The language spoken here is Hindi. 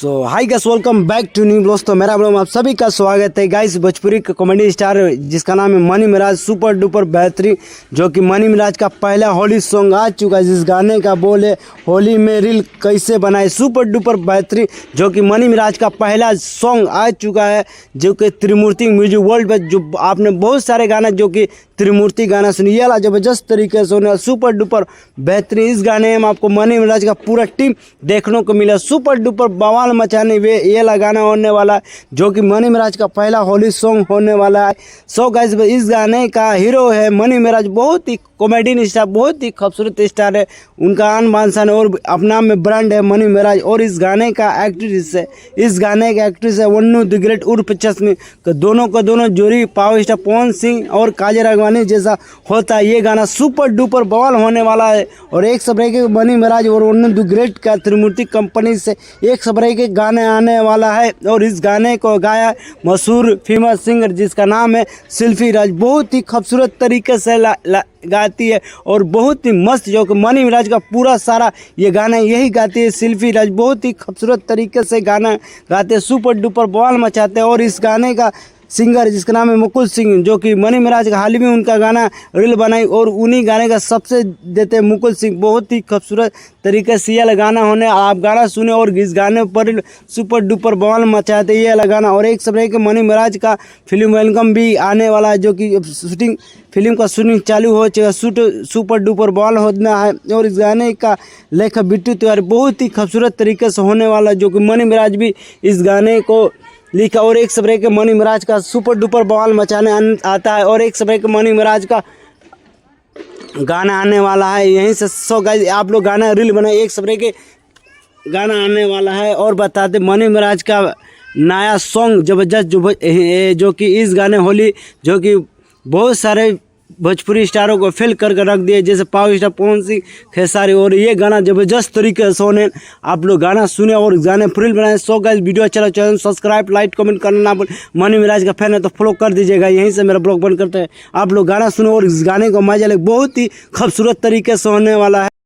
So hi guys, welcome back to new blogs. तो मेरा ब्लॉग में आप सभी का स्वागत है गाइस। भोजपुरी का कॉमेडी स्टार जिसका नाम है मनी मिराज, सुपर डुपर बेहतरीन, जो कि मनी मिराज का पहला होली सॉन्ग आ चुका है, जिस गाने का बोल है होली में रील कैसे बनाए। सुपर डुपर बेहतरीन, जो कि मनी मिराज का पहला सॉन्ग आ चुका है, जो कि त्रिमूर्ति म्यूजिक वर्ल्ड पे जो आपने बहुत सारे गाना जो कि त्रिमूर्ति गाना सुनिए, ये वाला जबरदस्त तरीके से होने सुपर डुपर बेहतरीन। इस गाने में आपको मनी मिराज का पूरा टीम देखने को मिला, सुपर डुपर बवाल मचाने वे ये लगाना होने वाला है, जो कि मनी मिराज का पहला होली सॉन्ग होने वाला है। सो गाइस, इस गाने का हीरो है मनी मिराज, बहुत ही कॉमेडियन स्टार, बहुत ही खूबसूरत स्टार है, उनका आन बान शान और अपना में ब्रांड है मनी मिराज। और इस गाने का एक्ट्रेस है, इस गाने का एक्ट्रेस है वन्नू द ग्रेट उर्फ चश्मी, दोनों का दोनों जोड़ी पावर स्टार पवन सिंह और काजल राघवानी जैसा होता है। ये गाना सुपर डुपर बवाल होने वाला है। और एक सब के मनी मिराज और वन्नू द ग्रेट का त्रिमूर्ति कंपनी से एक सब के गाने आने वाला है। और इस गाने को गाया मशहूर फेमस सिंगर जिसका नाम है शिल्पी राज, बहुत ही खूबसूरत तरीके से गाती है और बहुत ही मस्त, जो कि मनी मिराज का पूरा सारा ये गाना यही गाती है शिल्पी राज, बहुत ही खूबसूरत तरीके से गाना गाते हैं, सुपर डुपर बवाल मचाते हैं। और इस गाने का सिंगर जिसका नाम है मुकुल सिंह, जो कि मनी मिराज का हाल ही में उनका गाना रील बनाई और उन्हीं गाने का सबसे देते हैं मुकुल सिंह। बहुत ही खूबसूरत तरीके से ये गाना होने, आप गाना सुने और इस गाने पर सुपर डुपर बवाल मचाते ये लगाना। और एक सब के मनी मिराज का फिल्म वेलकम भी आने वाला है, जो कि शूटिंग फिल्म का शूटिंग चालू हो चुका, सुपर डुपर बवाल होना है। और इस गाने का लेखक बिट्टू तिवारी, बहुत ही खूबसूरत तरीके से होने वाला है, जो कि मनी मिराज भी इस गाने को लिखा। और एक सबरे के मनी मिराज का सुपर डुपर बवाल मचाने आता है, और एक सबरे के मनी मिराज का गाना आने वाला है यहीं से। सो गाइस, आप लोग गाना रील बनाए, एक सबरे के गाना आने वाला है। और बताते मनी मिराज का नया सॉन्ग जबरदस्त, जो कि इस गाने होली, जो कि बहुत सारे भोजपुरी स्टारों को फेल कर रख दिए, जैसे पावर स्टार पवन सिंह, खेसारी। और ये गाना जबरदस्त तरीके से होने, आप लोग गाना सुने और गाने रील बनाए। सो गाइस, वीडियो अच्छा लगा चैनल सब्सक्राइब लाइक कमेंट करना ना भूलें। मनी मिराज का फैन है तो फॉलो कर दीजिएगा। यहीं से मेरा ब्लॉग बंद करते हैं, आप लोग गाना सुने और इस गाने को मजा ले, बहुत ही खूबसूरत तरीके से होने वाला है।